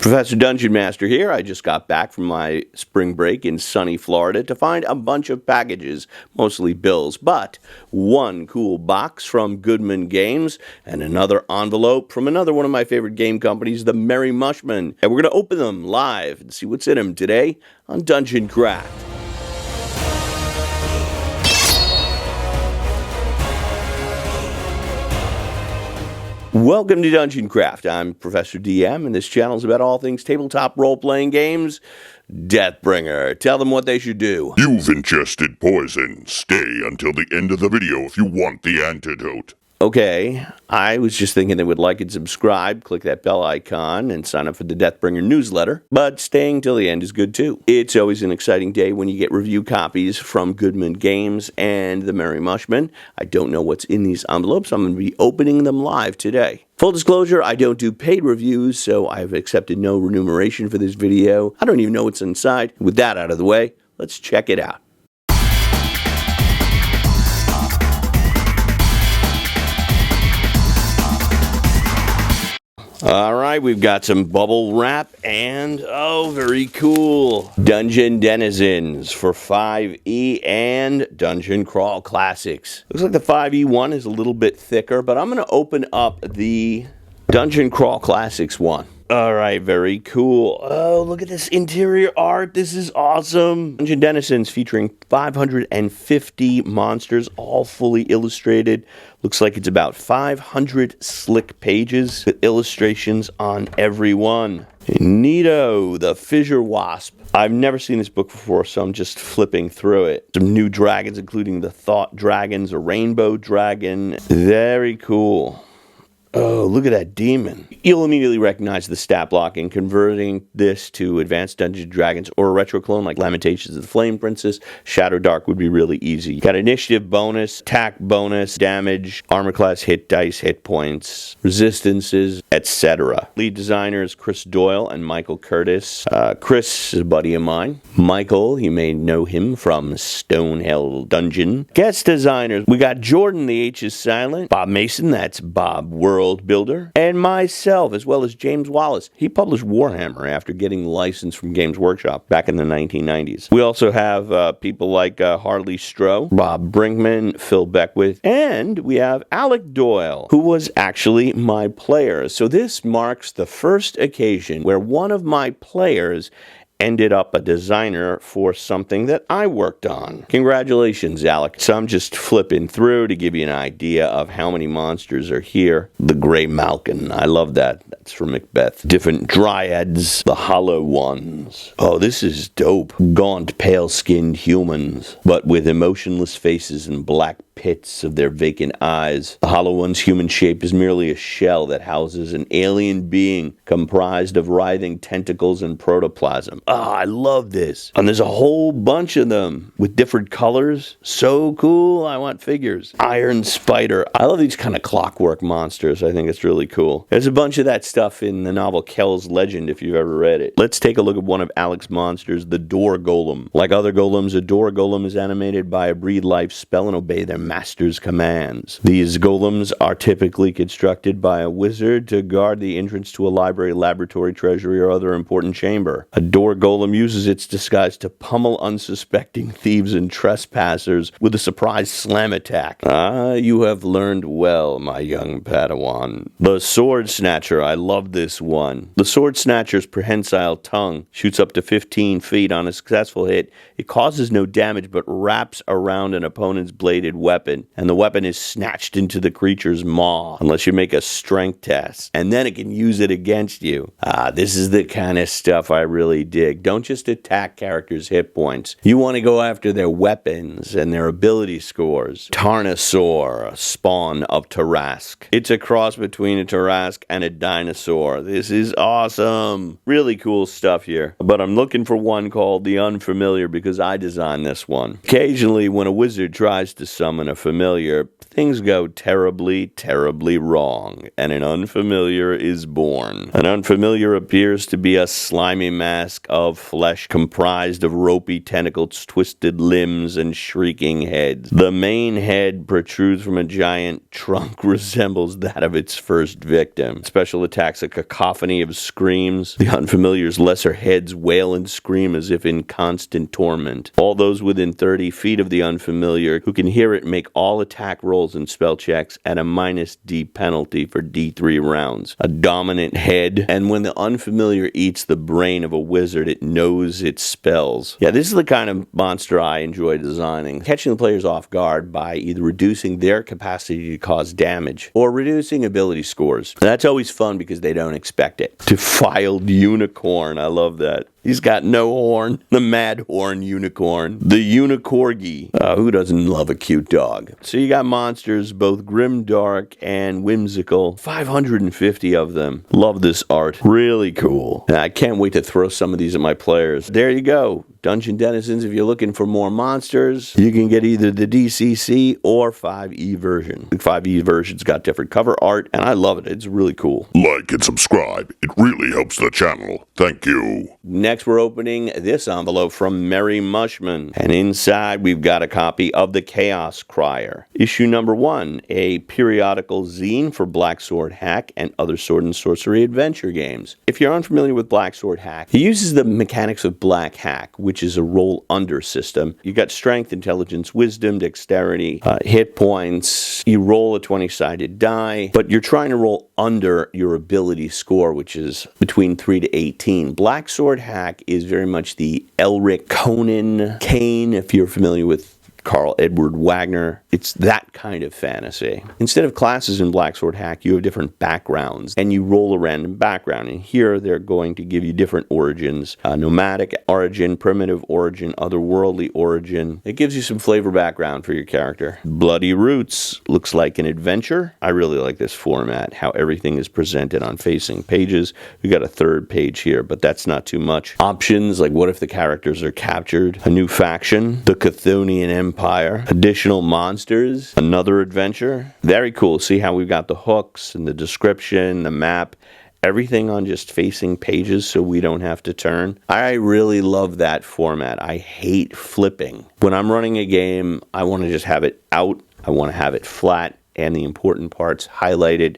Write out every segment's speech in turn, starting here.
Professor Dungeon Master here. I just got back from my spring break in sunny Florida to find a bunch of packages, mostly bills, but one cool box from Goodman Games and another envelope from another one of my favorite game companies, the Merry Mushman. And we're going to open them live and see what's in them today on Dungeon Craft. Welcome to Dungeon Craft. I'm Professor DM, and this channel is about all things tabletop role-playing games. Deathbringer, tell them what they should do. You've ingested poison. Stay until the end of the video if you want the antidote. Okay, I was just thinking they would like and subscribe, click that bell icon, and sign up for the Deathbringer newsletter, but staying till the end is good too. It's always an exciting day when you get review copies from Goodman Games and the Merry Mushman. I don't know what's in these envelopes. I'm going to be opening them live today. Full disclosure, I don't do paid reviews, so I've accepted no remuneration for this video. I don't even know what's inside. With that out of the way, let's check it out. Alright, we've got some bubble wrap and, oh, very cool, Dungeon Denizens for 5e and Dungeon Crawl Classics. Looks like the 5e one is a little bit thicker, but I'm going to open up the Dungeon Crawl Classics one. Alright, very cool. Oh, look at this interior art. This is awesome. Dungeon Denizens featuring 550 monsters, all fully illustrated. Looks like it's about 500 slick pages with illustrations on every one. Neato, the Fissure Wasp. I've never seen this book before, so I'm just flipping through it. Some new dragons, including the Thought Dragons, a rainbow dragon. Very cool. Oh, look at that demon. You'll immediately recognize the stat block, and converting this to Advanced Dungeons & Dragons or a retro clone like Lamentations of the Flame Princess, Shadow Dark would be really easy. You got initiative bonus, attack bonus, damage, armor class hit dice, hit points, resistances, etc. Lead designers Chris Doyle and Michael Curtis. Chris is a buddy of mine. Michael, you may know him from Stonehell Dungeon. Guest designers, we got Jordan, the H is silent, Bob Mason, that's Bob World Builder, and myself, as well as James Wallace. He published Warhammer after getting the license from Games Workshop back in the 1990s. We also have people like Harley Stroh, Bob Brinkman, Phil Beckwith, and we have Alec Doyle, who was actually my player. So this marks the first occasion where one of my players ended up a designer for something that I worked on. Congratulations, Alec. So I'm just flipping through to give you an idea of how many monsters are here. The Grey Malkin. I love that. That's from Macbeth. Different dryads. The hollow ones. Oh, this is dope. Gaunt, pale-skinned humans, but with emotionless faces and black pits of their vacant eyes. The hollow one's human shape is merely a shell that houses an alien being comprised of writhing tentacles and protoplasm. Ah, I love this. And there's a whole bunch of them with different colors. So cool. I want figures. Iron Spider. I love these kind of clockwork monsters. I think it's really cool. There's a bunch of that stuff in the novel Kel's Legend if you've ever read it. Let's take a look at one of Alec's monsters, the Door Golem. Like other golems, a Door Golem is animated by a breathe life spell and obey their master's commands. These golems are typically constructed by a wizard to guard the entrance to a library, laboratory, treasury, or other important chamber. A Door Golem uses its disguise to pummel unsuspecting thieves and trespassers with a surprise slam attack. Ah, you have learned well, my young Padawan. The Sword Snatcher. I love this one. The Sword Snatcher's prehensile tongue shoots up to 15 feet on a successful hit. It causes no damage but wraps around an opponent's bladed weapon, and the weapon is snatched into the creature's maw unless you make a strength test, and then it can use it against you. Ah, this is the kind of stuff I really dig. Don't just attack characters' hit points. You want to go after their weapons and their ability scores. Tarnosaur, a spawn of Tarask. It's a cross between a Tarask and a dinosaur. This is awesome. Really cool stuff here. But I'm looking for one called the Unfamiliar because I designed this one. Occasionally, when a wizard tries to summon summon a familiar, things go terribly, terribly wrong, and an unfamiliar is born. An unfamiliar appears to be a slimy mask of flesh comprised of ropey tentacles, twisted limbs, and shrieking heads. The main head protrudes from a giant trunk, resembles that of its first victim. Special attacks, a cacophony of screams. The unfamiliar's lesser heads wail and scream as if in constant torment. All those within 30 feet of the unfamiliar who can hear it make all attack rolls and spell checks at a -D penalty for D3 rounds. A dominant head, and when the unfamiliar eats the brain of a wizard, it knows its spells. Yeah, this is the kind of monster I enjoy designing. Catching the players off guard by either reducing their capacity to cause damage or reducing ability scores. That's always fun because they don't expect it. Defiled unicorn, I love that. He's got no horn. The mad horn unicorn. The unicorgi. Who doesn't love a cute dog? So you got monsters, both grim, dark, and whimsical. 550 of them. Love this art. Really cool. And I can't wait to throw some of these at my players. There you go. Dungeon Denizens, if you're looking for more monsters, you can get either the DCC or 5e version. The 5e version's got different cover art, and I love it. It's really cool. Like and subscribe. It really helps the channel. Thank you. Next, we're opening this envelope from Merry Mushman, and inside we've got a copy of the Chaos Crier. Issue number 1, a periodical zine for Black Sword Hack and other sword and sorcery adventure games. If you're unfamiliar with Black Sword Hack, he uses the mechanics of Black Hack, which is a roll-under system. You got strength, intelligence, wisdom, dexterity, hit points. You roll a 20-sided die, but you're trying to roll under your ability score, which is between 3 to 18. Black Sword Hack is very much the Elric Conan Kane, if you're familiar with Carl Edward Wagner. It's that kind of fantasy. Instead of classes in Black Sword Hack, you have different backgrounds, and you roll a random background. And here, they're going to give you different origins. Nomadic origin, primitive origin, otherworldly origin. It gives you some flavor background for your character. Bloody Roots looks like an adventure. I really like this format, how everything is presented on facing pages. We got a third page here, but that's not too much. Options, like what if the characters are captured? A new faction, the Chthonian Empire, additional monsters, another adventure. Very cool. See how we've got the hooks and the description, the map, everything on just facing pages so we don't have to turn. I really love that format. I hate flipping. When I'm running a game, I want to just have it out. I want to have it flat and the important parts highlighted.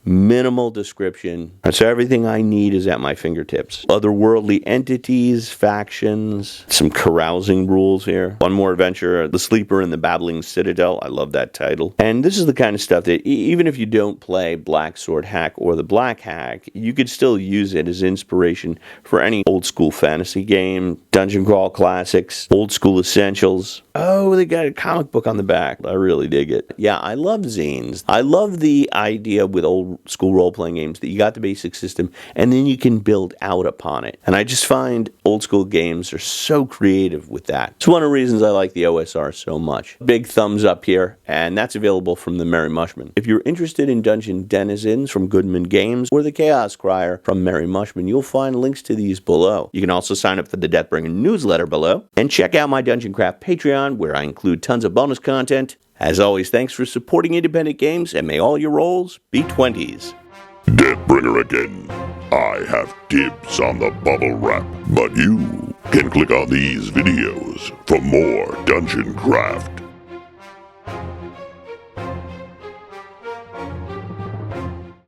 Minimal description. So everything I need is at my fingertips. Otherworldly entities, factions, some carousing rules here. One more adventure, The Sleeper in the Babbling Citadel. I love that title. And this is the kind of stuff that even if you don't play Black Sword Hack or the Black Hack, you could still use it as inspiration for any old school fantasy game, dungeon crawl classics, old school essentials. Oh, they got a comic book on the back. I really dig it. Yeah, I love zines. I love the idea with old school role-playing games that you got the basic system and then you can build out upon it. And I just find old school games are so creative with that. It's one of the reasons I like the OSR so much. Big thumbs up here, and that's available from the Merry Mushman. If you're interested in Dungeon Denizens from Goodman Games or the Chaos Crier from Merry Mushman, you'll find links to these below. You can also sign up for the Deathbringer newsletter below and check out my Dungeon Craft Patreon, where I include tons of bonus content. As always, thanks for supporting independent games, and may all your rolls be 20s. Deathbringer again. I have dibs on the bubble wrap, but you can click on these videos for more Dungeon Craft.